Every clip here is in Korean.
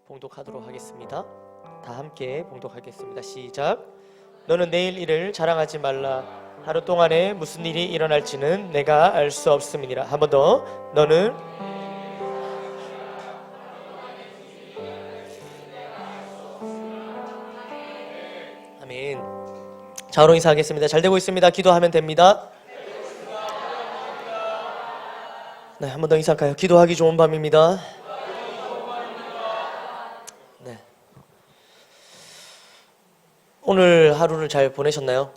봉독하도록 하겠습니다. 다 함께 봉독하겠습니다. 시작. 너는 내일 일을 자랑하지 말라. 하루 동안에 무슨 일이 일어날지는 내가 알 수 없음이니라. 한 번 더. 너는 아멘. 자로 인사하겠습니다. 잘 되고 있습니다. 기도하면 됩니다. 네, 한 번 더 인사할까요? 기도하기 좋은 밤입니다. 네. 오늘 하루를 잘 보내셨나요?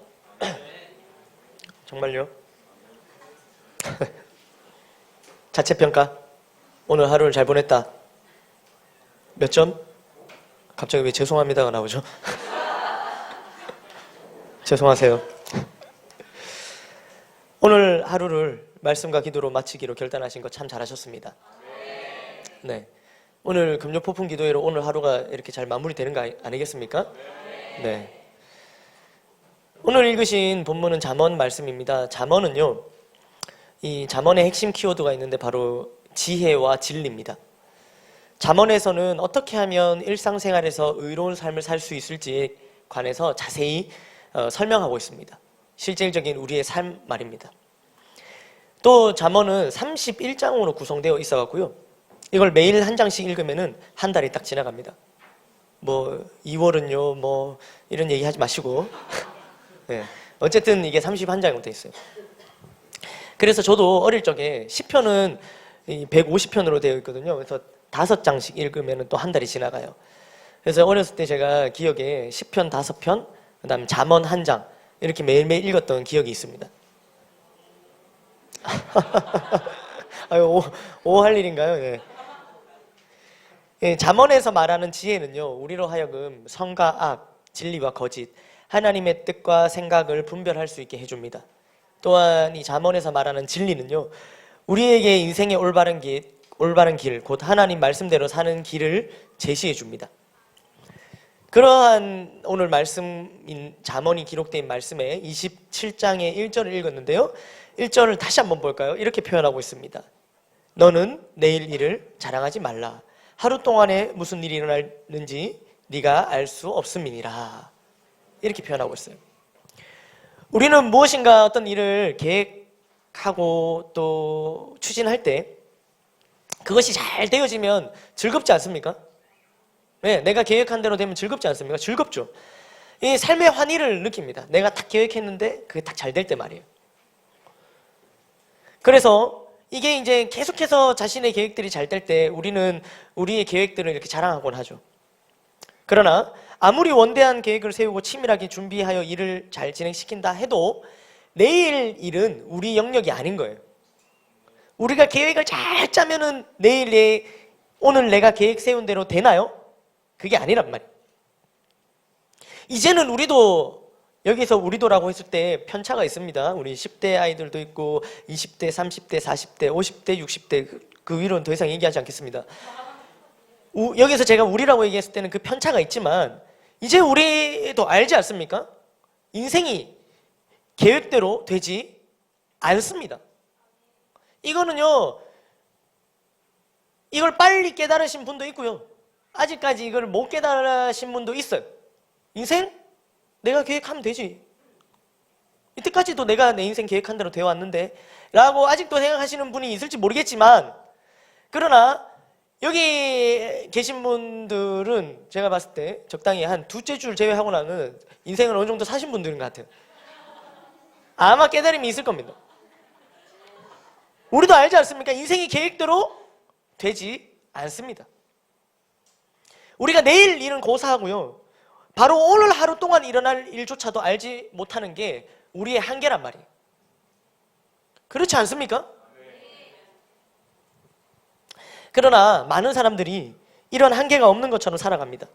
정말요? 자체평가. 오늘 하루를 잘 보냈다. 몇 점? 갑자기 왜 죄송합니다가 나오죠? 죄송하세요. 오늘 하루를 말씀과 기도로 마치기로 결단하신 거 참 잘하셨습니다. 네. 오늘 금요 폭풍 기도회로 오늘 하루가 이렇게 잘 마무리되는 거 아니겠습니까? 네. 오늘 읽으신 본문은 잠언 말씀입니다. 잠언은요, 이 잠언의 핵심 키워드가 있는데 바로 지혜와 진리입니다. 잠언에서는 어떻게 하면 일상생활에서 의로운 삶을 살 수 있을지에 관해서 자세히 설명하고 있습니다. 실질적인 우리의 삶 말입니다. 또 잠언은 31장으로 구성되어 있어갖고요, 이걸 매일 한 장씩 읽으면은 한 달이 딱 지나갑니다. 뭐 2월은요 뭐 이런 얘기 하지 마시고 네. 어쨌든 이게 31장부터 있어요. 그래서 저도 어릴 적에 시편은 150편으로 되어 있거든요. 그래서 5장씩 읽으면 또 한 달이 지나가요. 그래서 어렸을 때 제가 기억에 시편 5편, 그 다음 잠언 1장 이렇게 매일매일 읽었던 기억이 있습니다. 아유, 할 일인가요? 네. 예, 잠언에서 말하는 지혜는요, 우리로 하여금 선과 악, 진리와 거짓, 하나님의 뜻과 생각을 분별할 수 있게 해줍니다. 또한 이 잠언에서 말하는 진리는요, 우리에게 인생의 올바른 길, 곧 하나님 말씀대로 사는 길을 제시해 줍니다. 그러한 오늘 말씀인 잠언이 기록된 말씀에 27장의 1절을 읽었는데요, 1절을 다시 한번 볼까요? 이렇게 표현하고 있습니다. 너는 내일 일을 자랑하지 말라. 하루 동안에 무슨 일이 일어날는지 네가 알 수 없음이니라. 이렇게 표현하고 있어요. 우리는 무엇인가 어떤 일을 계획하고 또 추진할 때 그것이 잘 되어지면 즐겁지 않습니까? 네, 내가 계획한 대로 되면 즐겁지 않습니까? 즐겁죠. 이 삶의 환희를 느낍니다. 내가 딱 계획했는데 그게 딱 잘 될 때 말이에요. 그래서 이게 이제 계속해서 자신의 계획들이 잘 될 때 우리는 우리의 계획들을 이렇게 자랑하곤 하죠. 그러나 아무리 원대한 계획을 세우고 치밀하게 준비하여 일을 잘 진행시킨다 해도 내일 일은 우리 영역이 아닌 거예요. 우리가 계획을 잘 짜면은 오늘 내가 계획 세운 대로 되나요? 그게 아니란 말이에요. 이제는 우리도 여기서 우리도라고 했을 때 편차가 있습니다. 우리 10대 아이들도 있고 20대, 30대, 40대, 50대, 60대 그 위로는 더 이상 얘기하지 않겠습니다. 여기서 제가 우리라고 얘기했을 때는 그 편차가 있지만 이제 우리도 알지 않습니까? 인생이 계획대로 되지 않습니다. 이거는요, 이걸 빨리 깨달으신 분도 있고요, 아직까지 이걸 못 깨달으신 분도 있어요. 인생? 내가 계획하면 되지. 이때까지도 내가 내 인생 계획한 대로 되어 왔는데 라고 아직도 생각하시는 분이 있을지 모르겠지만, 그러나 여기 계신 분들은 제가 봤을 때 적당히 한 두째 줄 제외하고 나는 인생을 어느 정도 사신 분들인 것 같아요. 아마 깨달음이 있을 겁니다. 우리도 알지 않습니까? 인생이 계획대로 되지 않습니다. 우리가 내일 일은 고사하고요, 바로 오늘 하루 동안 일어날 일조차도 알지 못하는 게 우리의 한계란 말이에요. 그렇지 않습니까? 그러나 많은 사람들이 이런 한계가 없는 것처럼 살아갑니다.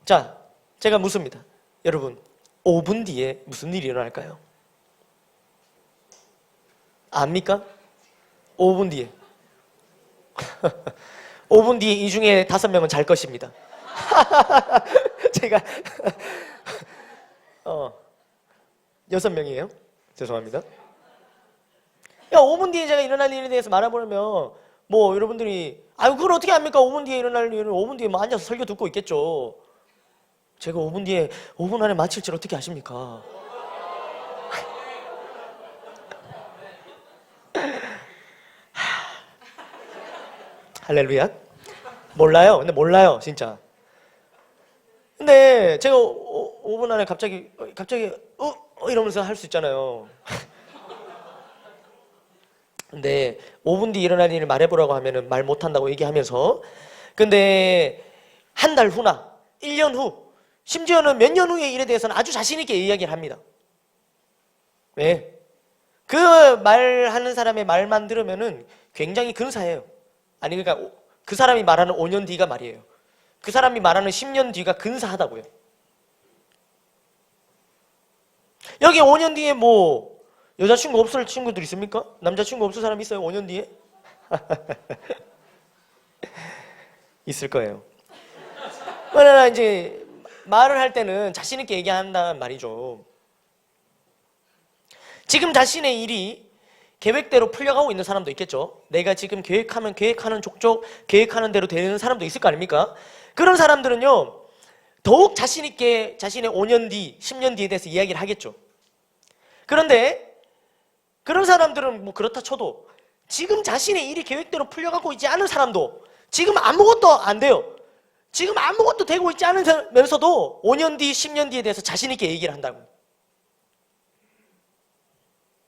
자, 제가 묻습니다. 여러분, 5분 뒤에 무슨 일이 일어날까요? 압니까? 5분 뒤에 5분 뒤에 이 중에 5명은 잘 것입니다. 제가 6명이에요. 죄송합니다. 5분 뒤에 제가 일어날 일에 대해서 말해보면 뭐 여러분들이 아유 그걸 어떻게 합니까? 5분 뒤에 일어날 일은 5분 뒤에 뭐 앉아서 설교 듣고 있겠죠. 제가 5분 안에 마칠 줄 어떻게 아십니까? 할렐루야. 몰라요. 근데 몰라요, 진짜. 근데 제가 5분 안에 갑자기 이러면서 할 수 있잖아요. 근데 5분 뒤 일어날 일을 말해보라고 하면은 말 못한다고 얘기하면서, 근데 한 달 후나 1년 후, 심지어는 몇 년 후의 일에 대해서는 아주 자신있게 이야기를 합니다. 왜? 그 말하는 사람의 말만 들으면은 굉장히 근사해요. 아니, 그러니까 그 사람이 말하는 5년 뒤가 말이에요. 그 사람이 말하는 10년 뒤가 근사하다고요. 여기 5년 뒤에 뭐 여자친구 없을 친구들 있습니까? 남자친구 없을 사람 있어요? 5년 뒤에? 있을 거예요. 그러나 이제 말을 할 때는 자신 있게 얘기한다는 말이죠. 지금 자신의 일이 계획대로 풀려가고 있는 사람도 있겠죠. 내가 지금 계획하면 계획하는 족족 계획하는 대로 되는 사람도 있을 거 아닙니까? 그런 사람들은요, 더욱 자신 있게 자신의 5년 뒤, 10년 뒤에 대해서 이야기를 하겠죠. 그런데 그런 사람들은 뭐 그렇다 쳐도 지금 자신의 일이 계획대로 풀려가고 있지 않은 사람도 지금 아무것도 안 돼요. 지금 아무것도 되고 있지 않으면서도 5년 뒤, 10년 뒤에 대해서 자신 있게 얘기를 한다고.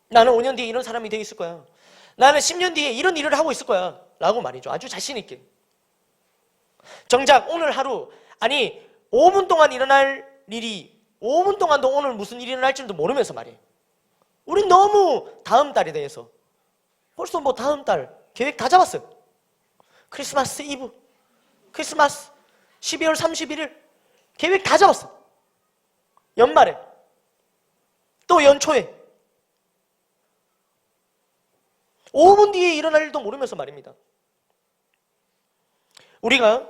나는 5년 뒤에 이런 사람이 돼 있을 거야. 나는 10년 뒤에 이런 일을 하고 있을 거야. 라고 말이죠. 아주 자신 있게. 정작 오늘 하루, 아니 5분 동안 일어날 일이 5분 동안도 오늘 무슨 일이 일어날지도 모르면서 말이에요. 우린 너무 다음 달에 대해서 벌써 뭐 다음 달 계획 다 잡았어요. 크리스마스 이브, 크리스마스 12월 31일 계획 다 잡았어. 연말에 또 연초에 5분 뒤에 일어날 일도 모르면서 말입니다. 우리가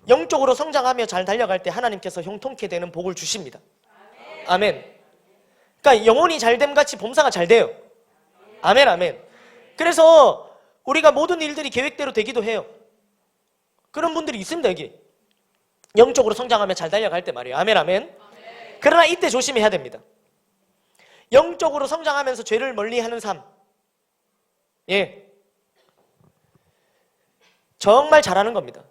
영적으로 성장하며 잘 달려갈 때 하나님께서 형통케 되는 복을 주십니다. 아멘. 그러니까 영혼이 잘됨 같이 범사가 잘 돼요. 아멘, 아멘. 그래서 우리가 모든 일들이 계획대로 되기도 해요. 그런 분들이 있습니다, 여기. 영적으로 성장하며 잘 달려갈 때 말이에요. 아멘, 아멘. 그러나 이때 조심해야 됩니다. 영적으로 성장하면서 죄를 멀리하는 삶, 예, 정말 잘하는 겁니다.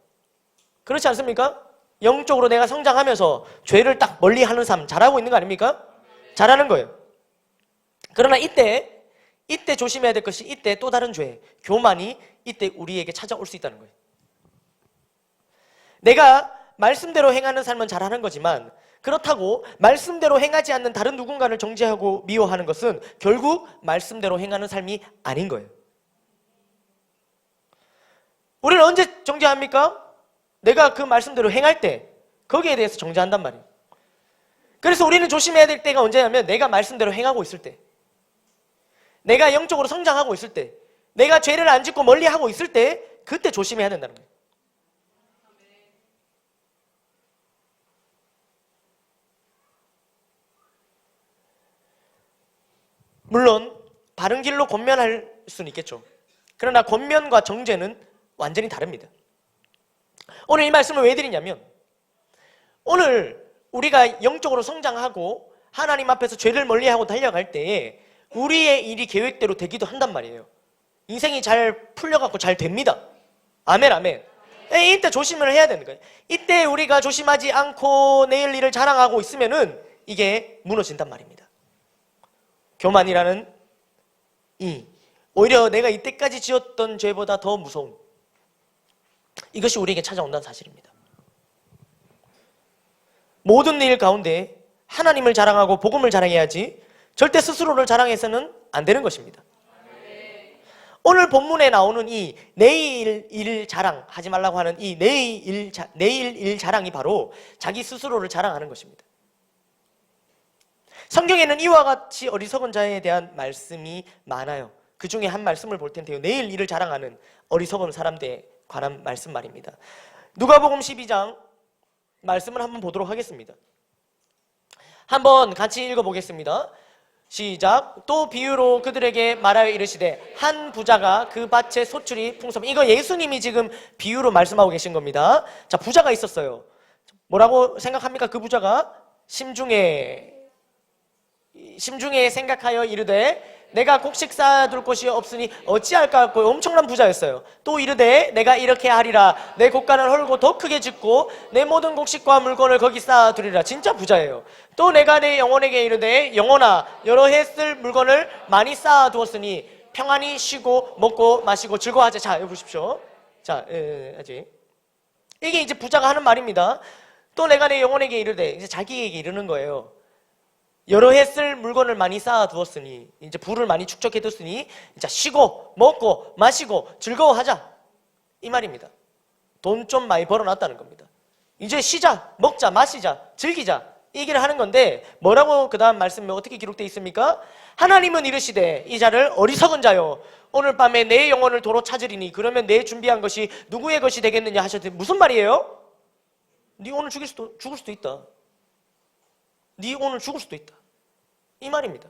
그렇지 않습니까? 영적으로 내가 성장하면서 죄를 딱 멀리하는 삶 잘하고 있는 거 아닙니까? 잘하는 거예요. 그러나 이때 조심해야 될 것이, 이때 또 다른 죄, 교만이 이때 우리에게 찾아올 수 있다는 거예요. 내가 말씀대로 행하는 삶은 잘하는 거지만, 그렇다고 말씀대로 행하지 않는 다른 누군가를 정죄하고 미워하는 것은 결국 말씀대로 행하는 삶이 아닌 거예요. 우리는 언제 정죄합니까? 내가 그 말씀대로 행할 때 거기에 대해서 정죄한단 말이에요. 그래서 우리는 조심해야 될 때가 언제냐면, 내가 말씀대로 행하고 있을 때, 내가 영적으로 성장하고 있을 때, 내가 죄를 안 짓고 멀리하고 있을 때, 그때 조심해야 된다는 거예요. 물론 바른 길로 권면할 수는 있겠죠. 그러나 권면과 정죄는 완전히 다릅니다. 오늘 이 말씀을 왜 드리냐면, 오늘 우리가 영적으로 성장하고 하나님 앞에서 죄를 멀리하고 달려갈 때에 우리의 일이 계획대로 되기도 한단 말이에요. 인생이 잘 풀려갖고 잘 됩니다. 아멘, 아멘. 이때 조심을 해야 되는 거예요. 이때 우리가 조심하지 않고 내일 일을 자랑하고 있으면은 이게 무너진단 말입니다. 교만이라는 오히려 내가 이때까지 지었던 죄보다 더 무서운, 이것이 우리에게 찾아온다는 사실입니다. 모든 일 가운데 하나님을 자랑하고 복음을 자랑해야지 절대 스스로를 자랑해서는 안 되는 것입니다. 오늘 본문에 나오는 이 내일 일 자랑 하지 말라고 하는 이 내일 일 자랑이 바로 자기 스스로를 자랑하는 것입니다. 성경에는 이와 같이 어리석은 자에 대한 말씀이 많아요. 그 중에 한 말씀을 볼 텐데요, 내일 일을 자랑하는 어리석은 사람들에 관한 말씀 말입니다. 누가복음 12장 말씀을 한번 보도록 하겠습니다. 한번 같이 읽어보겠습니다. 시작. 또 비유로 그들에게 말하여 이르시되 한 부자가 그 밭의 소출이 풍성. 이거 예수님이 지금 비유로 말씀하고 계신 겁니다. 자, 부자가 있었어요. 뭐라고 생각합니까? 그 부자가 심중에 생각하여 이르되 내가 곡식 쌓아둘 곳이 없으니 어찌할까 하고 엄청난 부자였어요. 또 이르되 내가 이렇게 하리라. 내 곡간을 헐고 더 크게 짓고 내 모든 곡식과 물건을 거기 쌓아두리라. 진짜 부자예요. 또 내가 내 영혼에게 이르되 영혼아, 여러 해 쓸 물건을 많이 쌓아두었으니 평안히 쉬고 먹고 마시고 즐거워하자. 자, 여기 보십시오. 자, 아직 이게 이제 부자가 하는 말입니다. 또 내가 내 영혼에게 이르되, 이제 자기에게 이르는 거예요. 여러 해 쓸 물건을 많이 쌓아두었으니, 이제 부를 많이 축적해뒀으니 이제 쉬고 먹고 마시고 즐거워하자, 이 말입니다. 돈 좀 많이 벌어놨다는 겁니다. 이제 쉬자, 먹자, 마시자, 즐기자, 이 얘기를 하는 건데, 뭐라고 그 다음 말씀에 어떻게 기록되어 있습니까? 하나님은 이르시되 이 자를 어리석은 자요, 오늘 밤에 내 영혼을 도로 찾으리니 그러면 내 준비한 것이 누구의 것이 되겠느냐 하셨더니, 무슨 말이에요? 네 오늘 죽을 수도 있다. 네 오늘 죽을 수도 있다, 이 말입니다.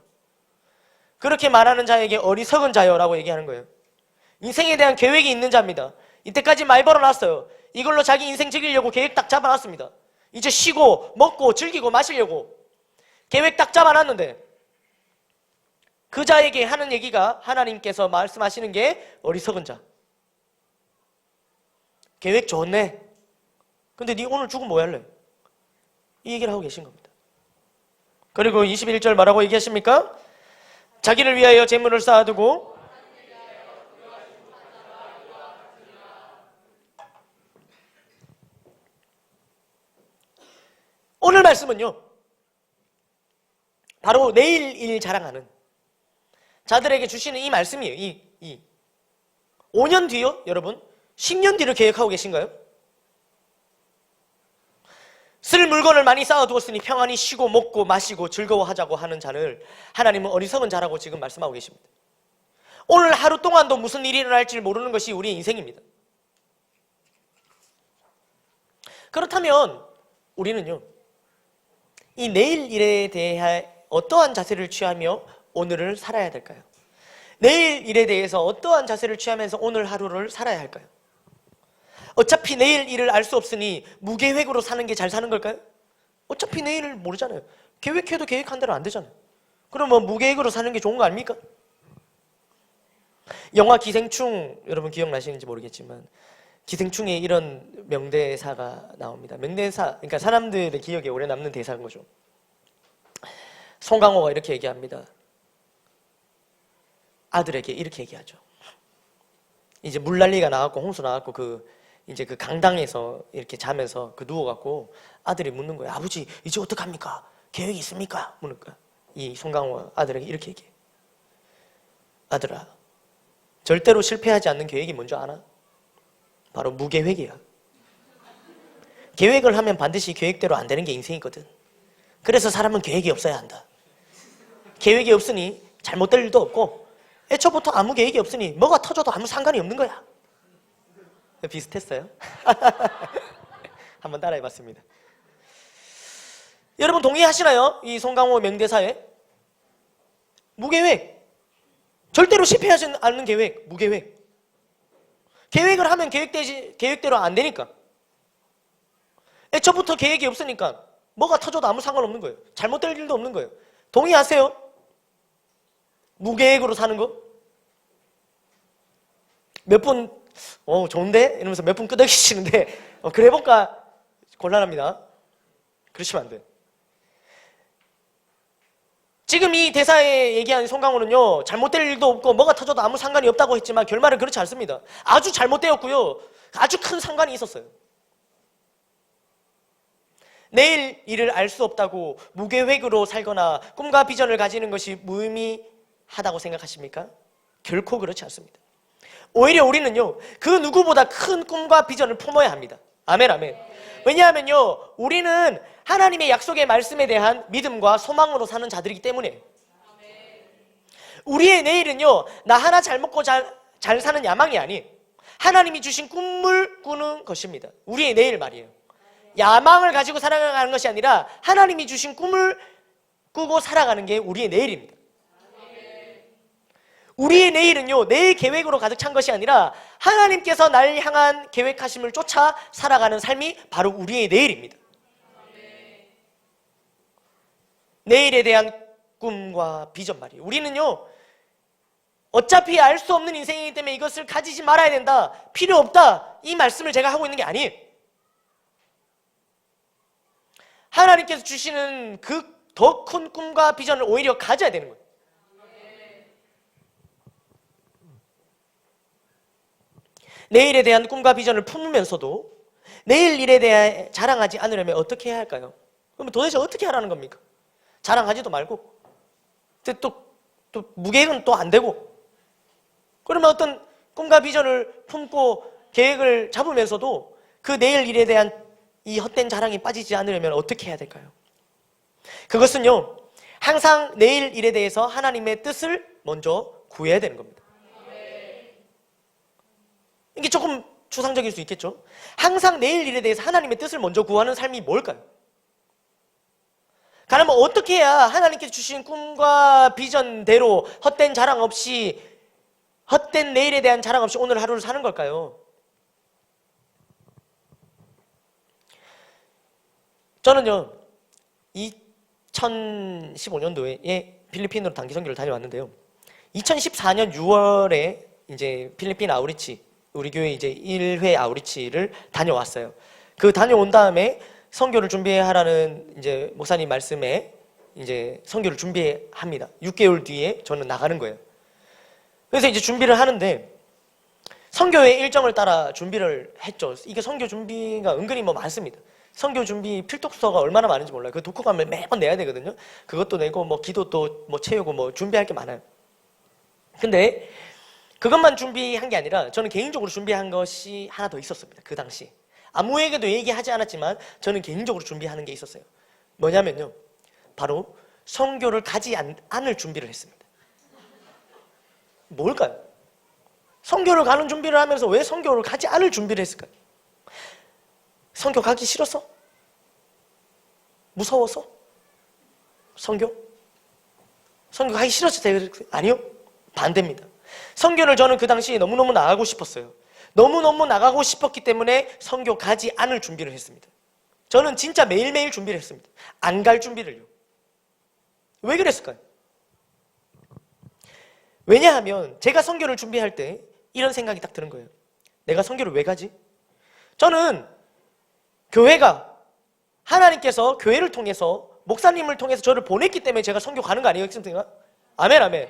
그렇게 말하는 자에게 어리석은 자요라고 얘기하는 거예요. 인생에 대한 계획이 있는 자입니다. 이때까지 많이 벌어놨어요. 이걸로 자기 인생 즐기려고 계획 딱 잡아놨습니다. 이제 쉬고 먹고 즐기고 마시려고 계획 딱 잡아놨는데, 그 자에게 하는 얘기가, 하나님께서 말씀하시는 게 어리석은 자. 계획 좋네. 근데 네 오늘 죽으면 뭐 할래? 이 얘기를 하고 계신 겁니다. 그리고 21절 뭐라고 얘기하십니까? 자기를 위하여 재물을 쌓아두고 오늘 말씀은요, 바로 내일 일 자랑하는 자들에게 주시는 이 말씀이에요. 이 5년 뒤요? 여러분 10년 뒤를 계획하고 계신가요? 쓸 물건을 많이 쌓아두었으니 평안히 쉬고 먹고 마시고 즐거워하자고 하는 자를 하나님은 어리석은 자라고 지금 말씀하고 계십니다. 오늘 하루 동안도 무슨 일이 일어날지 모르는 것이 우리의 인생입니다. 그렇다면 우리는요, 이 내일 일에 대해 어떠한 자세를 취하며 오늘을 살아야 될까요? 내일 일에 대해서 어떠한 자세를 취하면서 오늘 하루를 살아야 할까요? 어차피 내일 일을 알 수 없으니 무계획으로 사는 게 잘 사는 걸까요? 어차피 내일을 모르잖아요. 계획해도 계획한 대로 안 되잖아요. 그럼 뭐 무계획으로 사는 게 좋은 거 아닙니까? 영화 기생충, 여러분 기억나시는지 모르겠지만 기생충에 이런 명대사가 나옵니다. 명대사, 그러니까 사람들의 기억에 오래 남는 대사인 거죠. 송강호가 이렇게 얘기합니다. 아들에게 이렇게 얘기하죠. 이제 물난리가 나왔고 홍수 나왔고 이제 그 강당에서 이렇게 자면서 누워갖고 아들이 묻는 거예요. 아버지, 이제 어떡합니까? 계획이 있습니까? 묻니까 이 송강호가 아들에게 이렇게 얘기해요. 아들아, 절대로 실패하지 않는 계획이 뭔지 아나? 바로 무계획이야. 계획을 하면 반드시 계획대로 안 되는 게 인생이거든. 그래서 사람은 계획이 없어야 한다. 계획이 없으니 잘못될 일도 없고, 애초부터 아무 계획이 없으니 뭐가 터져도 아무 상관이 없는 거야. 비슷했어요? 한번 따라해봤습니다. 여러분 동의하시나요? 이 송강호 명대사에 무계획, 절대로 실패하지 않는 계획, 무계획. 계획을 하면 계획대로 안 되니까, 애초부터 계획이 없으니까 뭐가 터져도 아무 상관없는 거예요. 잘못될 일도 없는 거예요. 동의하세요? 무계획으로 사는 거? 몇 분 좋은데? 이러면서 몇 분 끄덕이시는데 그래 볼까? 곤란합니다. 그러시면 안 돼. 지금 이 대사에 얘기한 송강호는요, 잘못될 일도 없고 뭐가 터져도 아무 상관이 없다고 했지만 결말은 그렇지 않습니다. 아주 잘못되었고요, 아주 큰 상관이 있었어요. 내일 일을 알 수 없다고 무계획으로 살거나 꿈과 비전을 가지는 것이 무의미하다고 생각하십니까? 결코 그렇지 않습니다. 오히려 우리는요, 그 누구보다 큰 꿈과 비전을 품어야 합니다. 아멘, 아멘. 왜냐하면요, 우리는 하나님의 약속의 말씀에 대한 믿음과 소망으로 사는 자들이기 때문에, 우리의 내일은요, 나 하나 잘 먹고 잘 사는 야망이 아닌 하나님이 주신 꿈을 꾸는 것입니다. 우리의 내일 말이에요. 야망을 가지고 살아가는 것이 아니라 하나님이 주신 꿈을 꾸고 살아가는 게 우리의 내일입니다. 우리의 내일은요, 내 계획으로 가득 찬 것이 아니라 하나님께서 날 향한 계획하심을 쫓아 살아가는 삶이 바로 우리의 내일입니다. 내일에 대한 꿈과 비전 말이에요. 우리는요, 어차피 알 수 없는 인생이기 때문에 이것을 가지지 말아야 된다, 필요 없다, 이 말씀을 제가 하고 있는 게 아니에요. 하나님께서 주시는 그 더 큰 꿈과 비전을 오히려 가져야 되는 거예요. 내일에 대한 꿈과 비전을 품으면서도 내일 일에 대해 자랑하지 않으려면 어떻게 해야 할까요? 그러면 도대체 어떻게 하라는 겁니까? 자랑하지도 말고 또 무계획은 또 안 되고, 그러면 어떤 꿈과 비전을 품고 계획을 잡으면서도 그 내일 일에 대한 이 헛된 자랑이 빠지지 않으려면 어떻게 해야 될까요? 그것은요, 항상 내일 일에 대해서 하나님의 뜻을 먼저 구해야 되는 겁니다. 이게 조금 추상적일 수 있겠죠? 항상 내일 일에 대해서 하나님의 뜻을 먼저 구하는 삶이 뭘까요? 그러면 어떻게 해야 하나님께서 주신 꿈과 비전대로 헛된 자랑 없이, 헛된 내일에 대한 자랑 없이 오늘 하루를 사는 걸까요? 저는요, 2015년도에 필리핀으로 단기 선교를 다녀왔는데요. 2014년 6월에 이제 필리핀 아우리치, 우리 교회 이제 1회 아우리치를 다녀왔어요. 그 다녀온 다음에 선교를 준비하라는 이제 목사님 말씀에 이제 선교를 준비합니다. 6개월 뒤에 저는 나가는 거예요. 그래서 이제 준비를 하는데 선교의 일정을 따라 준비를 했죠. 이게 선교 준비가 은근히 뭐 많습니다. 선교 준비 필독서가 얼마나 많은지 몰라요. 그 독후감을 매번 내야 되거든요. 그것도 내고 뭐 기도도 뭐 채우고 뭐 준비할 게 많아요. 근데 그것만 준비한 게 아니라 저는 개인적으로 준비한 것이 하나 더 있었습니다. 그 당시 아무에게도 얘기하지 않았지만 저는 개인적으로 준비하는 게 있었어요. 뭐냐면요, 바로 선교를 가지 않을 준비를 했습니다. 뭘까요? 선교를 가는 준비를 하면서 왜 선교를 가지 않을 준비를 했을까요? 선교 가기 싫었어? 무서워서? 선교 가기 싫었을 때? 아니요, 반대입니다. 선교를 저는 그 당시에 너무너무 나가고 싶었어요. 너무너무 나가고 싶었기 때문에 선교 가지 않을 준비를 했습니다. 저는 진짜 매일매일 준비를 했습니다. 안 갈 준비를요. 왜 그랬을까요? 왜냐하면 제가 선교를 준비할 때 이런 생각이 딱 드는 거예요. 내가 선교를 왜 가지? 저는 교회가, 하나님께서 교회를 통해서, 목사님을 통해서 저를 보냈기 때문에 제가 선교 가는 거 아니겠습니까? 아멘, 아멘.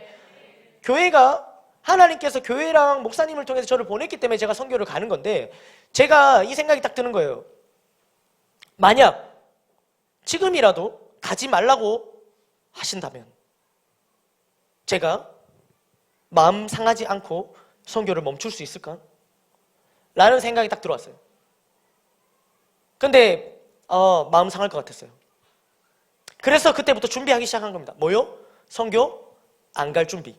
교회가, 하나님께서 교회랑 목사님을 통해서 저를 보냈기 때문에 제가 선교를 가는 건데, 제가 이 생각이 딱 드는 거예요. 만약 지금이라도 가지 말라고 하신다면 제가 마음 상하지 않고 선교를 멈출 수 있을까? 라는 생각이 딱 들어왔어요. 근데 마음 상할 것 같았어요. 그래서 그때부터 준비하기 시작한 겁니다. 뭐요? 선교 안 갈 준비.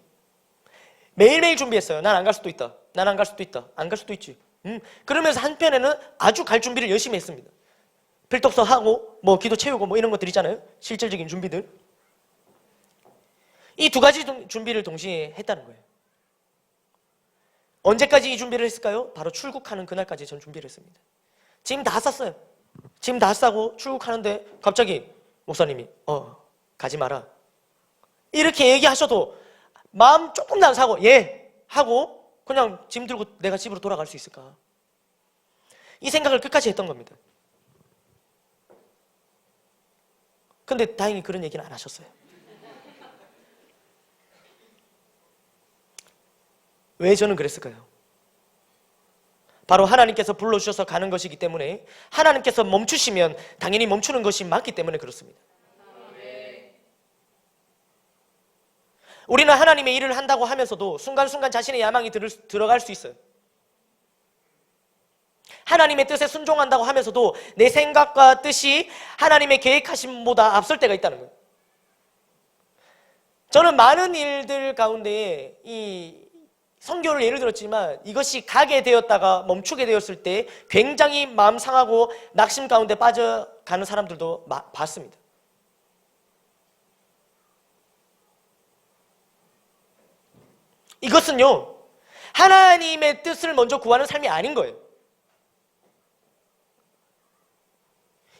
매일매일 준비했어요. 난 안 갈 수도 있다. 난 안 갈 수도 있다. 안 갈 수도 있지. 그러면서 한편에는 아주 갈 준비를 열심히 했습니다. 필독서 하고 뭐 기도 채우고 뭐 이런 것들 있잖아요. 실질적인 준비들. 이 두 가지 준비를 동시에 했다는 거예요. 언제까지 이 준비를 했을까요? 바로 출국하는 그날까지 전 준비를 했습니다. 짐 다 쌌어요. 짐 다 싸고 출국하는데 갑자기 목사님이 가지 마라 이렇게 얘기하셔도 마음 조금 안 사고 예 하고 그냥 짐 들고 내가 집으로 돌아갈 수 있을까? 이 생각을 끝까지 했던 겁니다. 근데 다행히 그런 얘기는 안 하셨어요. 왜 저는 그랬을까요? 바로 하나님께서 불러주셔서 가는 것이기 때문에, 하나님께서 멈추시면 당연히 멈추는 것이 맞기 때문에 그렇습니다. 우리는 하나님의 일을 한다고 하면서도 순간순간 자신의 야망이 들어갈 수 있어요. 하나님의 뜻에 순종한다고 하면서도 내 생각과 뜻이 하나님의 계획하심보다 앞설 때가 있다는 거예요. 저는 많은 일들 가운데 이 선교를 예를 들었지만 이것이 가게 되었다가 멈추게 되었을 때 굉장히 마음 상하고 낙심 가운데 빠져가는 사람들도 봤습니다. 이것은요, 하나님의 뜻을 먼저 구하는 삶이 아닌 거예요.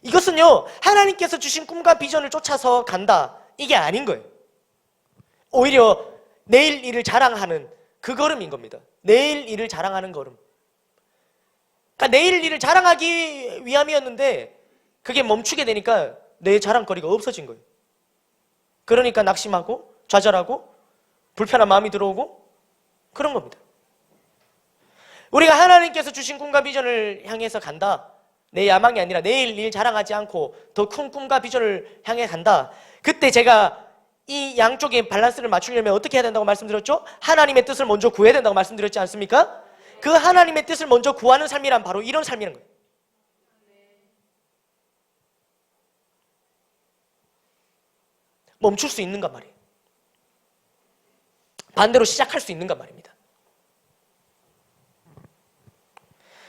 이것은요, 하나님께서 주신 꿈과 비전을 쫓아서 간다, 이게 아닌 거예요. 오히려 내일 일을 자랑하는 그 걸음인 겁니다. 내일 일을 자랑하는 걸음. 그러니까 내일 일을 자랑하기 위함이었는데 그게 멈추게 되니까 내 자랑거리가 없어진 거예요. 그러니까 낙심하고 좌절하고 불편한 마음이 들어오고 그런 겁니다. 우리가 하나님께서 주신 꿈과 비전을 향해서 간다, 내 야망이 아니라 내일 일 자랑하지 않고 더 큰 꿈과 비전을 향해 간다. 그때 제가 이 양쪽의 밸런스를 맞추려면 어떻게 해야 된다고 말씀드렸죠? 하나님의 뜻을 먼저 구해야 된다고 말씀드렸지 않습니까? 그 하나님의 뜻을 먼저 구하는 삶이란 바로 이런 삶이라는 거예요. 멈출 수 있는가 말이에요. 반대로 시작할 수 있는가 말입니다.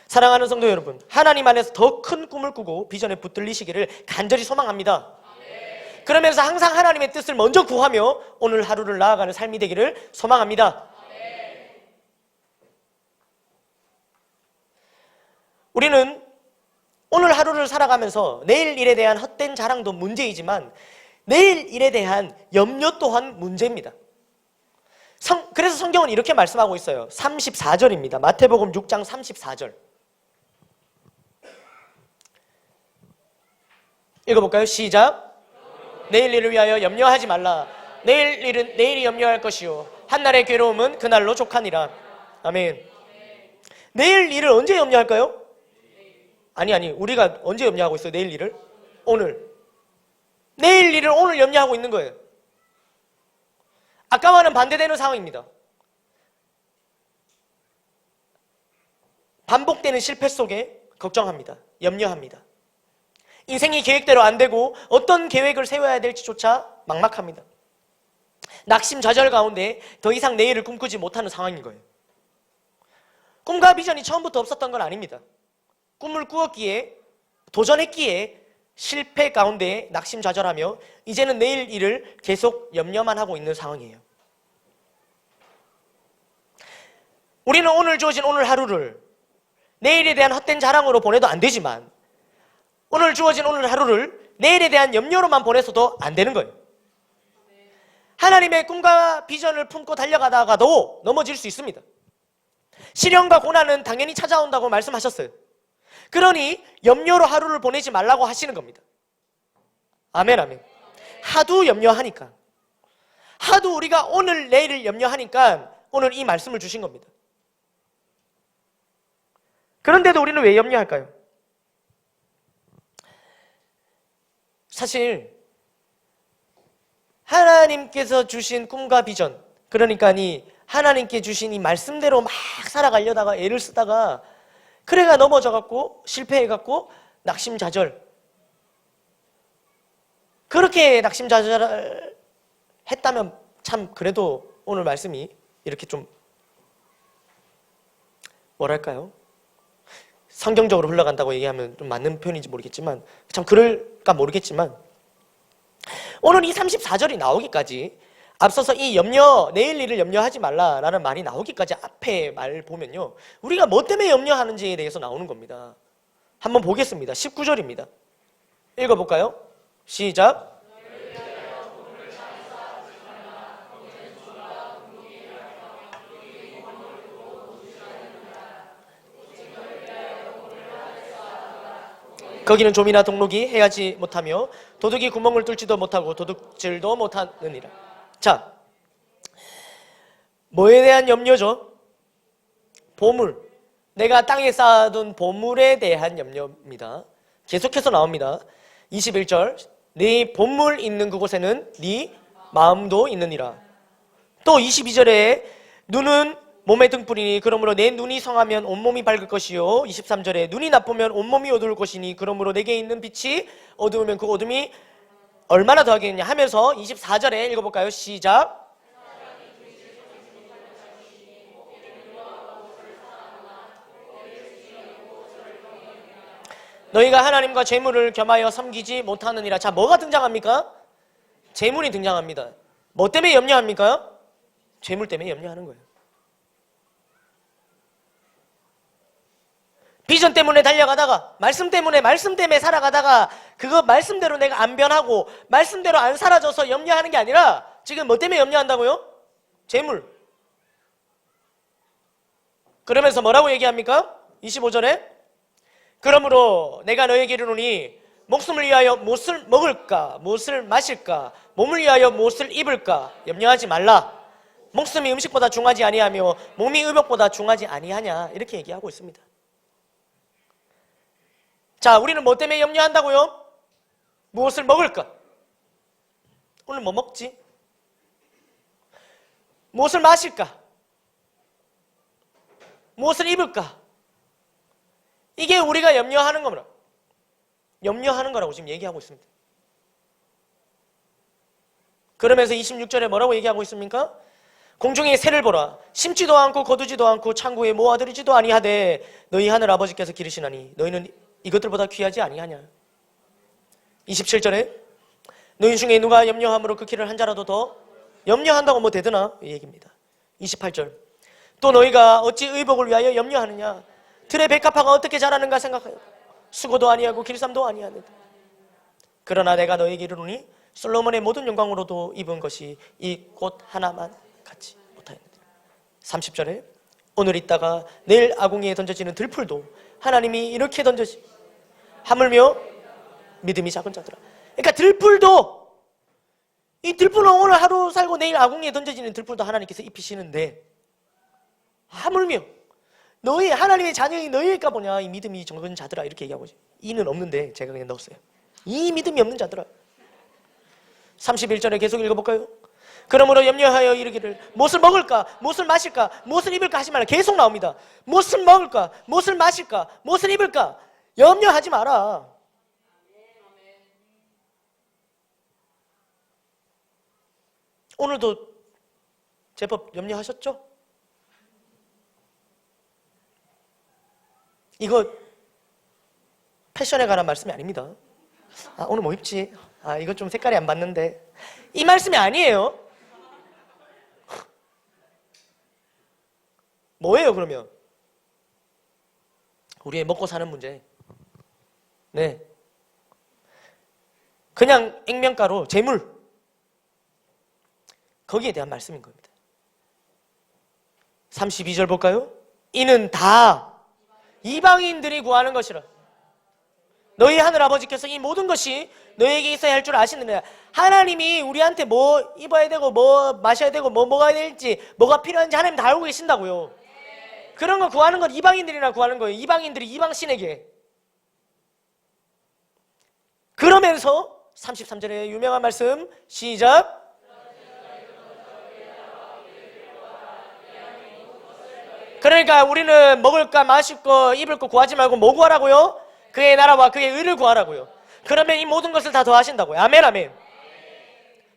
사랑하는 성도 여러분, 하나님 안에서 더 큰 꿈을 꾸고 비전에 붙들리시기를 간절히 소망합니다. 그러면서 항상 하나님의 뜻을 먼저 구하며 오늘 하루를 나아가는 삶이 되기를 소망합니다. 우리는 오늘 하루를 살아가면서 내일 일에 대한 헛된 자랑도 문제이지만 내일 일에 대한 염려 또한 문제입니다. 그래서 성경은 이렇게 말씀하고 있어요. 34절입니다. 마태복음 6장 34절. 읽어볼까요? 시작. 내일 일을 위하여 염려하지 말라. 내일 일은 내일이 염려할 것이요 한날의 괴로움은 그날로 족하니라. 아멘. 내일 일을 언제 염려할까요? 아니 우리가 언제 염려하고 있어요? 내일 일을? 오늘. 내일 일을 오늘 염려하고 있는 거예요. 아까와는 반대되는 상황입니다. 반복되는 실패 속에 걱정합니다. 염려합니다. 인생이 계획대로 안 되고 어떤 계획을 세워야 될지조차 막막합니다. 낙심 좌절 가운데 더 이상 내일을 꿈꾸지 못하는 상황인 거예요. 꿈과 비전이 처음부터 없었던 건 아닙니다. 꿈을 꾸었기에, 도전했기에 실패 가운데 낙심 좌절하며 이제는 내일 일을 계속 염려만 하고 있는 상황이에요. 우리는 오늘 주어진 오늘 하루를 내일에 대한 헛된 자랑으로 보내도 안 되지만 오늘 주어진 오늘 하루를 내일에 대한 염려로만 보내서도 안 되는 거예요. 하나님의 꿈과 비전을 품고 달려가다가도 넘어질 수 있습니다. 시련과 고난은 당연히 찾아온다고 말씀하셨어요. 그러니 염려로 하루를 보내지 말라고 하시는 겁니다. 아멘, 아멘. 하도 염려하니까, 하도 우리가 오늘 내일을 염려하니까 오늘 이 말씀을 주신 겁니다. 그런데도 우리는 왜 염려할까요? 사실 하나님께서 주신 꿈과 비전, 그러니까 하나님께 주신 이 말씀대로 막 살아가려다가 애를 쓰다가 그래가 넘어져갖고 실패해갖고 낙심좌절, 그렇게 낙심좌절을 했다면 참 그래도 오늘 말씀이 이렇게 좀 뭐랄까요? 성경적으로 흘러간다고 얘기하면 좀 맞는 표현인지 모르겠지만 참 그럴까 모르겠지만 오늘 이 34절이 나오기까지 앞서서 이 내일 일을 염려하지 말라라는 말이 나오기까지 앞에 말 보면요, 우리가 뭐 때문에 염려하는지에 대해서 나오는 겁니다. 한번 보겠습니다. 19절입니다. 읽어볼까요? 시작. 거기는 좀이나 동록이 해하지 못하며 도둑이 구멍을 뚫지도 못하고 도둑질도 못하느니라. 자, 뭐에 대한 염려죠? 보물. 내가 땅에 쌓아둔 보물에 대한 염려입니다. 계속해서 나옵니다. 21절. 네 보물 있는 그곳에는 네 마음도 있느니라. 또 22절에 눈은 몸의 등불이니 그러므로 내 눈이 성하면 온몸이 밝을 것이요. 23절에 눈이 나쁘면 온몸이 어두울 것이니 그러므로 내게 있는 빛이 어두우면 그 어둠이 얼마나 더하겠느냐 하면서 24절에 읽어볼까요? 시작. 너희가 하나님과 재물을 겸하여 섬기지 못하느니라. 자, 뭐가 등장합니까? 재물이 등장합니다. 뭐 때문에 염려합니까? 재물 때문에 염려하는 거예요. 비전 때문에 달려가다가 말씀 때문에 살아가다가 그거 말씀대로 내가 안 변하고 말씀대로 안 사라져서 염려하는 게 아니라 지금 뭐 때문에 염려한다고요? 재물. 그러면서 뭐라고 얘기합니까? 25절에 그러므로 내가 너에게 이르노니 목숨을 위하여 무엇을 먹을까 무엇을 마실까 몸을 위하여 무엇을 입을까 염려하지 말라. 목숨이 음식보다 중하지 아니하며 몸이 의복보다 중하지 아니하냐 이렇게 얘기하고 있습니다. 자, 우리는 뭐 때문에 염려한다고요? 무엇을 먹을까? 오늘 뭐 먹지? 무엇을 마실까? 무엇을 입을까? 이게 우리가 염려하는 겁니다. 염려하는 거라고 지금 얘기하고 있습니다. 그러면서 26절에 뭐라고 얘기하고 있습니까? 공중의 새를 보라. 심지도 않고 거두지도 않고 창고에 모아들이지도 아니하되 너희 하늘 아버지께서 기르시나니 너희는 이것들보다 귀하지 아니하냐. 27절에 너희 중에 누가 염려함으로 그 길을 한 자라도 더 염려한다고 뭐 되드나? 이 얘기입니다. 28절 또 너희가 어찌 의복을 위하여 염려하느냐. 들의 백합화가 어떻게 자라는가 생각하여 수고도 아니하고 길쌈도 아니하는데 그러나 내가 너에게 이르노니 솔로몬의 모든 영광으로도 입은 것이 이 꽃 하나만 같이 못하였느니라. 30절에 오늘 있다가 내일 아궁이에 던져지는 들풀도 하나님이 이렇게 던져지 하물며 믿음이 작은 자들아. 그러니까 들풀도 이 들풀은 오늘 하루 살고 내일 아궁이에 던져지는 들풀도 하나님께서 입히시는데 하물며 너희 하나님의 자녀이 너희일까 보냐. 이 믿음이 적은 자들아 이렇게 얘기하고 있어요. 이는 없는데 제가 그냥 넣었어요. 이 믿음이 없는 자들아. 31절에 계속 읽어볼까요? 그러므로 염려하여 이르기를 무엇을 먹을까 무엇을 마실까 무엇을 입을까 하지 말라. 계속 나옵니다. 무엇을 먹을까 무엇을 마실까 무엇을 입을까 염려하지 마라. 오늘도 제법 염려하셨죠? 이거 패션에 관한 말씀이 아닙니다. 아, 오늘 뭐 입지? 아, 이거 좀 색깔이 안 맞는데. 이 말씀이 아니에요. 뭐예요, 그러면? 우리의 먹고 사는 문제. 네. 그냥 액면가로 재물. 거기에 대한 말씀인 겁니다. 32절 볼까요? 이는 다 이방인들이 구하는 것이라. 너희 하늘 아버지께서 이 모든 것이 너에게 있어야 할 줄 아시느냐. 하나님이 우리한테 뭐 입어야 되고 뭐 마셔야 되고 뭐 먹어야 될지 뭐가 필요한지 하나님 다 알고 계신다고요. 그런 거 구하는 건 이방인들이나 구하는 거예요. 이방인들이 이방신에게. 그러면서 33절에 유명한 말씀 시작. 그러니까 우리는 먹을 거 마실 거 입을 거 구하지 말고 뭐 구하라고요? 그의 나라와 그의 의를 구하라고요. 그러면 이 모든 것을 다 더하신다고요. 아멘 아멘.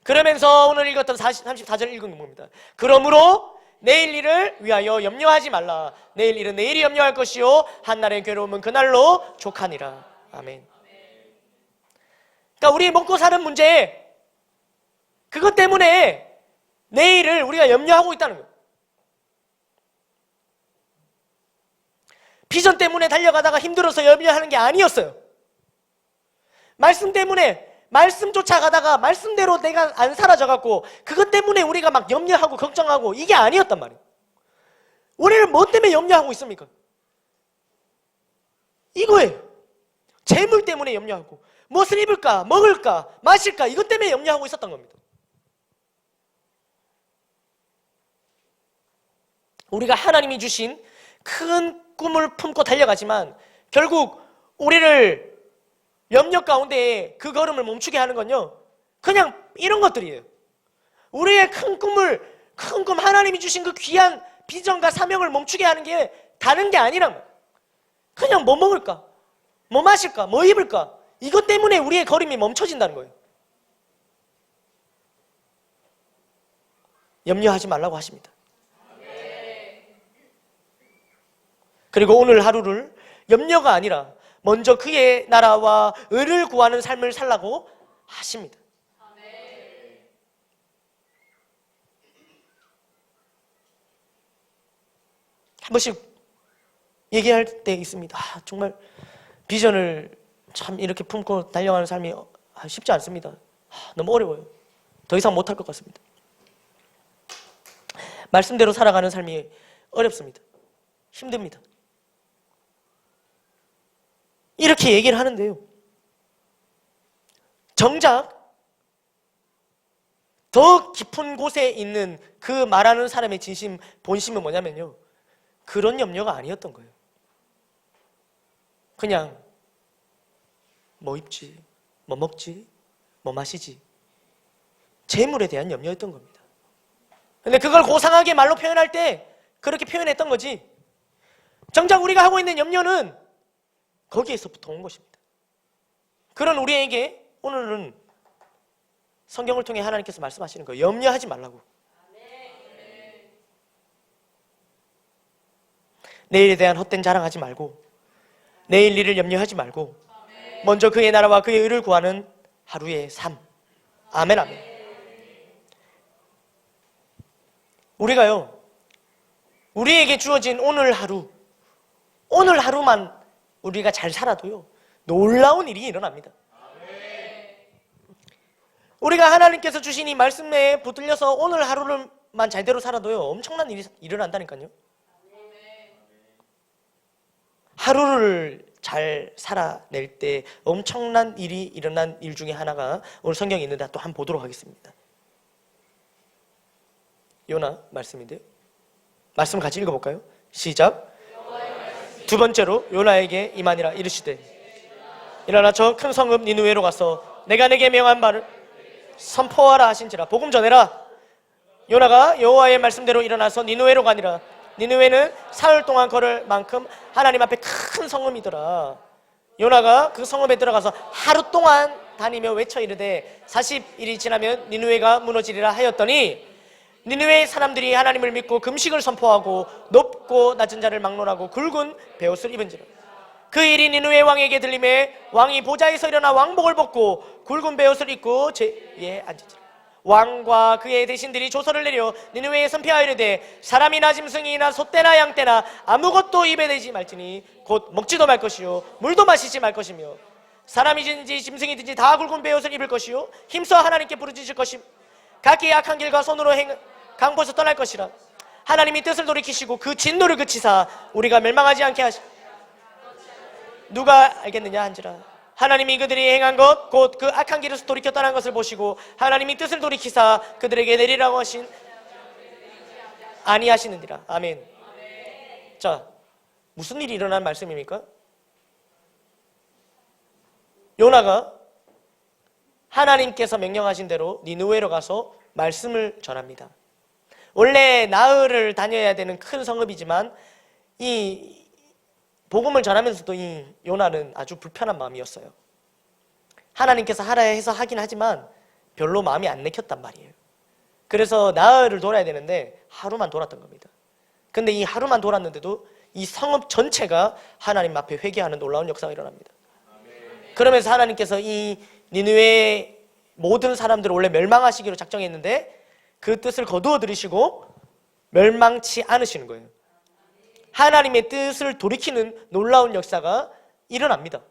그러면서 오늘 읽었던 34절 읽은 겁니다. 그러므로 내일 일을 위하여 염려하지 말라. 내일 일은 내일이 염려할 것이요 한날의 괴로움은 그날로 족하니라. 아멘. 그러니까 우리 먹고 사는 문제 그것 때문에 내일을 우리가 염려하고 있다는 거예요. 비전 때문에 달려가다가 힘들어서 염려하는 게 아니었어요. 말씀 때문에 말씀 쫓아가다가 말씀대로 내가 안 사라져갖고 그것 때문에 우리가 막 염려하고 걱정하고 이게 아니었단 말이에요. 우리는 뭐 때문에 염려하고 있습니까? 이거예요. 재물 때문에 염려하고 무엇을 입을까 먹을까 마실까 이것 때문에 염려하고 있었던 겁니다. 우리가 하나님이 주신 큰 꿈을 품고 달려가지만 결국 우리를 염려 가운데 그 걸음을 멈추게 하는 건요 그냥 이런 것들이에요. 우리의 큰 꿈 하나님이 주신 그 귀한 비전과 사명을 멈추게 하는 게 다른 게 아니란 말이에요. 그냥 뭐 먹을까 뭐 마실까 뭐 입을까 이것 때문에 우리의 걸음이 멈춰진다는 거예요. 염려하지 말라고 하십니다. 그리고 오늘 하루를 염려가 아니라 먼저 그의 나라와 의를 구하는 삶을 살라고 하십니다. 한 번씩 얘기할 때 있습니다. 정말 비전을 참 이렇게 품고 달려가는 삶이 쉽지 않습니다. 너무 어려워요. 더 이상 못할 것 같습니다. 말씀대로 살아가는 삶이 어렵습니다. 힘듭니다. 이렇게 얘기를 하는데요, 정작 더 깊은 곳에 있는 그 말하는 사람의 진심, 본심은 뭐냐면요, 그런 염려가 아니었던 거예요. 그냥 뭐 입지, 뭐 먹지, 뭐 마시지, 재물에 대한 염려였던 겁니다. 근데 그걸 고상하게 말로 표현할 때 그렇게 표현했던 거지, 정작 우리가 하고 있는 염려는 거기에서부터 온 것입니다. 그런 우리에게 오늘은 성경을 통해 하나님께서 말씀하시는 거예요. 염려하지 말라고. 내일에 대한 헛된 자랑하지 말고, 내일 일을 염려하지 말고, 먼저 그의 나라와 그의 의를 구하는 하루의 삶. 아멘, 아멘. 우리가요, 우리에게 주어진 오늘 하루만 우리가 잘 살아도요, 놀라운 일이 일어납니다. 우리가 하나님께서 주신 이 말씀에 붙들려서 오늘 하루만 잘대로 살아도요, 엄청난 일이 일어난다니까요. 하루를 잘 살아낼 때 엄청난 일이 일어난 일 중에 하나가 오늘 성경에 있는데 또 한번 보도록 하겠습니다. 요나 말씀인데요, 말씀 같이 읽어볼까요? 시작. 두 번째로 요나에게 임하니라 이르시되, 일어나 저 큰 성읍 니느웨로 가서 내가 내게 명한 바를 선포하라 하신지라. 복음 전해라. 요나가 여호와의 말씀대로 일어나서 니느웨로 가니라. 니느웨는 사흘 동안 걸을 만큼 하나님 앞에 큰 성읍이더라. 요나가 그 성읍에 들어가서 하루 동안 다니며 외쳐 이르되 40일이 지나면 니느웨가 무너지리라 하였더니, 니느웨의 사람들이 하나님을 믿고 금식을 선포하고 높고 낮은 자를 막론하고 굵은 베옷을 입은지라. 그 일이 니느웨 왕에게 들림에 왕이 보좌에서 일어나 왕복을 벗고 굵은 베옷을 입고 제위에 앉으니라. 왕과 그의 대신들이 조서를 내려 니느웨에 선포하여 이르되, 사람이나 짐승이나 소떼나 양떼나 아무것도 입에 대지 말지니 곧 먹지도 말 것이요 물도 마시지 말 것이며, 사람이든지 짐승이든지 다 굵은 베옷을 입을 것이요 힘써 하나님께 부르짖을 것이며, 각기 악한 길과 손으로 강포에서 떠날 것이라. 하나님이 뜻을 돌이키시고 그 진노를 그치사 우리가 멸망하지 않게 하시. 누가 알겠느냐 한지라. 하나님이 그들이 행한 것 곧 그 악한 길에서 돌이켜 떠난 것을 보시고 하나님이 뜻을 돌이키사 그들에게 내리라고 하신 아니하시느니라. 아멘. 자, 무슨 일이 일어난 말씀입니까? 요나가 하나님께서 명령하신 대로 니느웨로 가서 말씀을 전합니다. 원래 나흘을 다녀야 되는 큰 성읍이지만 이 복음을 전하면서도 이 요나는 아주 불편한 마음이었어요. 하나님께서 하라 해서 하긴 하지만 별로 마음이 안 내켰단 말이에요. 그래서 나흘을 돌아야 되는데 하루만 돌았던 겁니다. 근데 이 하루만 돌았는데도 이 성읍 전체가 하나님 앞에 회개하는 놀라운 역사가 일어납니다. 그러면서 하나님께서 이 니느웨의 모든 사람들을 원래 멸망하시기로 작정했는데 그 뜻을 거두어 들이시고 멸망치 않으시는 거예요. 하나님의 뜻을 돌이키는 놀라운 역사가 일어납니다.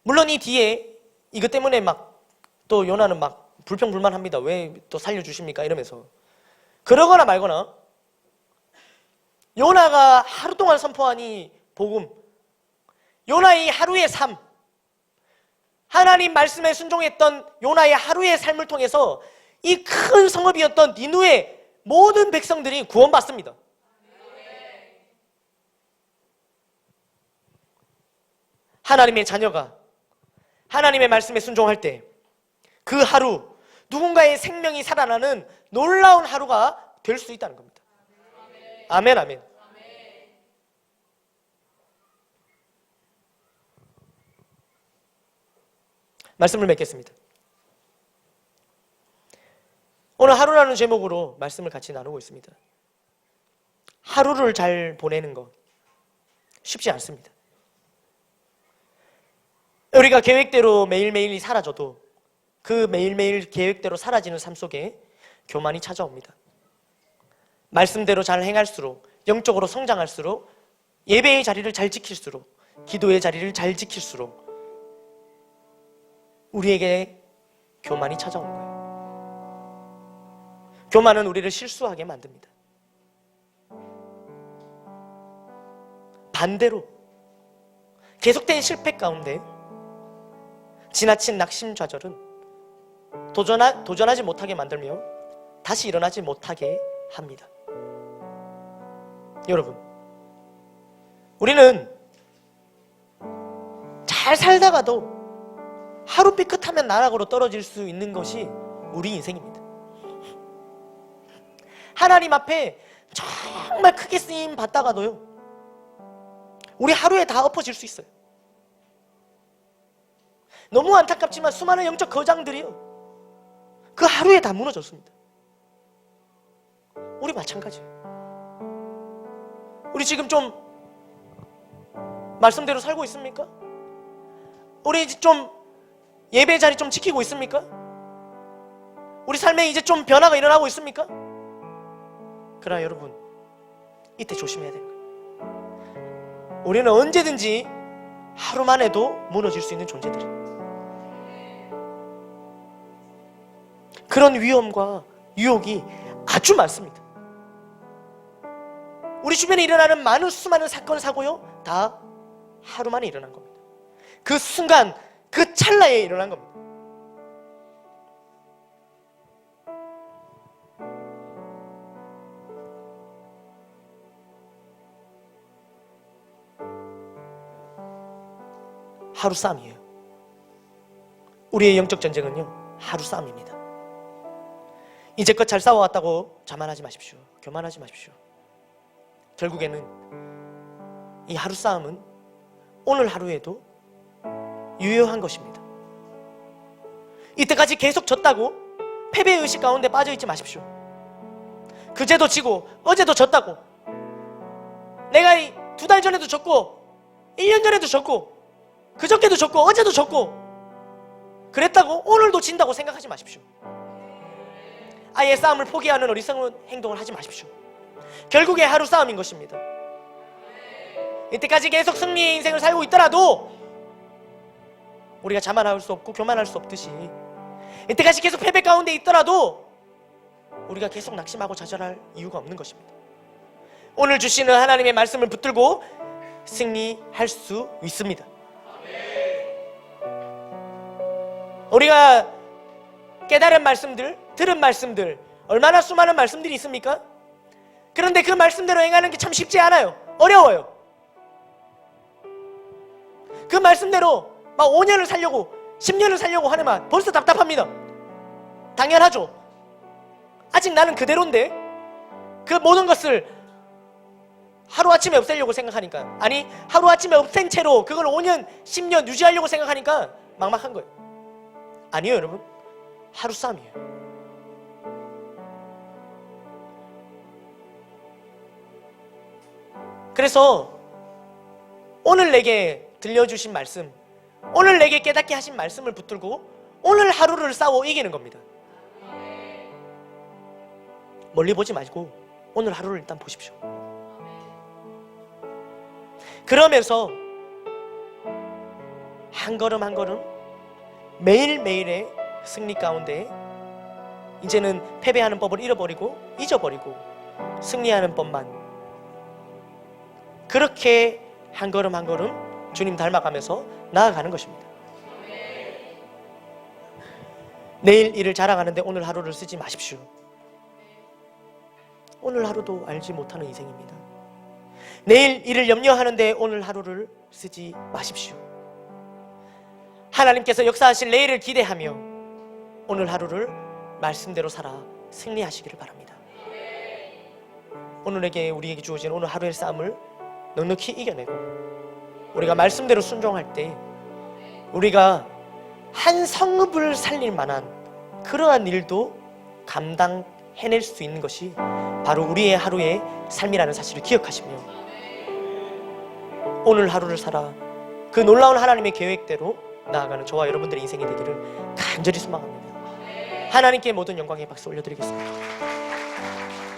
물론 이 뒤에 이것 때문에 막 또 요나는 막 불평불만합니다. 왜 또 살려주십니까? 이러면서. 그러거나 말거나 요나가 하루 동안 선포한 이 복음, 요나의 하루의 삶, 하나님 말씀에 순종했던 요나의 하루의 삶을 통해서 이 큰 성읍이었던 니느웨 모든 백성들이 구원받습니다. 하나님의 자녀가 하나님의 말씀에 순종할 때 그 하루 누군가의 생명이 살아나는 놀라운 하루가 될 수 있다는 겁니다. 아멘, 아멘. 말씀을 맺겠습니다. 오늘 하루라는 제목으로 말씀을 같이 나누고 있습니다. 하루를 잘 보내는 것 쉽지 않습니다. 우리가 계획대로 매일매일이 사라져도 그 매일매일 계획대로 사라지는 삶 속에 교만이 찾아옵니다. 말씀대로 잘 행할수록, 영적으로 성장할수록, 예배의 자리를 잘 지킬수록, 기도의 자리를 잘 지킬수록 우리에게 교만이 찾아오는 거예요. 교만은 우리를 실수하게 만듭니다. 반대로 계속된 실패 가운데 지나친 낙심좌절은 도전하지 못하게 만들며 다시 일어나지 못하게 합니다. 여러분, 우리는 잘 살다가도 하루 삐끗하면 나락으로 떨어질 수 있는 것이 우리 인생입니다. 하나님 앞에 정말 크게 쓰임 받다가도요, 우리 하루에 다 엎어질 수 있어요. 너무 안타깝지만 수많은 영적 거장들이요, 그 하루에 다 무너졌습니다. 우리 마찬가지예요. 우리 지금 좀 말씀대로 살고 있습니까? 우리 좀 예배 자리 좀 지키고 있습니까? 우리 삶에 이제 좀 변화가 일어나고 있습니까? 그러나 여러분, 이때 조심해야 돼요. 우리는 언제든지 하루만 해도 무너질 수 있는 존재들이에요. 그런 위험과 유혹이 아주 많습니다. 우리 주변에 일어나는 많은 수많은 사건, 사고요, 다 하루 만에 일어난 겁니다. 그 순간, 그 찰나에 일어난 겁니다. 하루 싸움이에요. 우리의 영적 전쟁은요, 하루 싸움입니다. 이제껏 잘 싸워왔다고 자만하지 마십시오. 교만하지 마십시오. 결국에는 이 하루 싸움은 오늘 하루에도 유효한 것입니다. 이때까지 계속 졌다고 패배의식 가운데 빠져있지 마십시오. 그제도 지고 어제도 졌다고, 내가 2달 전에도 졌고 1년 전에도 졌고 그저께도 졌고 어제도 졌고 그랬다고 오늘도 진다고 생각하지 마십시오. 아예 싸움을 포기하는 어리석은 행동을 하지 마십시오. 결국에 하루 싸움인 것입니다. 이때까지 계속 승리의 인생을 살고 있더라도 우리가 자만할 수 없고 교만할 수 없듯이, 이때까지 계속 패배 가운데 있더라도 우리가 계속 낙심하고 좌절할 이유가 없는 것입니다. 오늘 주시는 하나님의 말씀을 붙들고 승리할 수 있습니다. 우리가 깨달은 말씀들, 들은 말씀들, 얼마나 수많은 말씀들이 있습니까? 그런데 그 말씀대로 행하는 게 참 쉽지 않아요. 어려워요. 그 말씀대로 막 5년을 살려고 10년을 살려고 하네만 벌써 답답합니다. 당연하죠. 아직 나는 그대로인데 그 모든 것을 하루아침에 없애려고 생각하니까, 아니 하루아침에 없앤 채로 그걸 5년 10년 유지하려고 생각하니까 막막한 거예요. 아니요 여러분, 하루 싸움이에요. 그래서 오늘 내게 들려주신 말씀, 오늘 내게 깨닫게 하신 말씀을 붙들고 오늘 하루를 싸워 이기는 겁니다. 멀리 보지 말고 오늘 하루를 일단 보십시오. 그러면서 한 걸음 한 걸음 매일매일의 승리 가운데 이제는 패배하는 법을 잊어버리고 승리하는 법만, 그렇게 한 걸음 한 걸음 주님 닮아가면서 나아가는 것입니다. 내일 일을 자랑하는데 오늘 하루를 쓰지 마십시오. 오늘 하루도 알지 못하는 인생입니다. 내일 일을 염려하는데 오늘 하루를 쓰지 마십시오. 하나님께서 역사하실 내일을 기대하며 오늘 하루를 말씀대로 살아 승리하시기를 바랍니다. 오늘에게 우리에게 주어진 오늘 하루의 싸움을 넉넉히 이겨내고 우리가 말씀대로 순종할 때 우리가 한 성읍을 살릴 만한 그러한 일도 감당해낼 수 있는 것이 바로 우리의 하루의 삶이라는 사실을 기억하시며 오늘 하루를 살아 그 놀라운 하나님의 계획대로 나아가는 저와 여러분들의 인생이 되기를 간절히 소망합니다. 하나님께 모든 영광의 박수 올려드리겠습니다.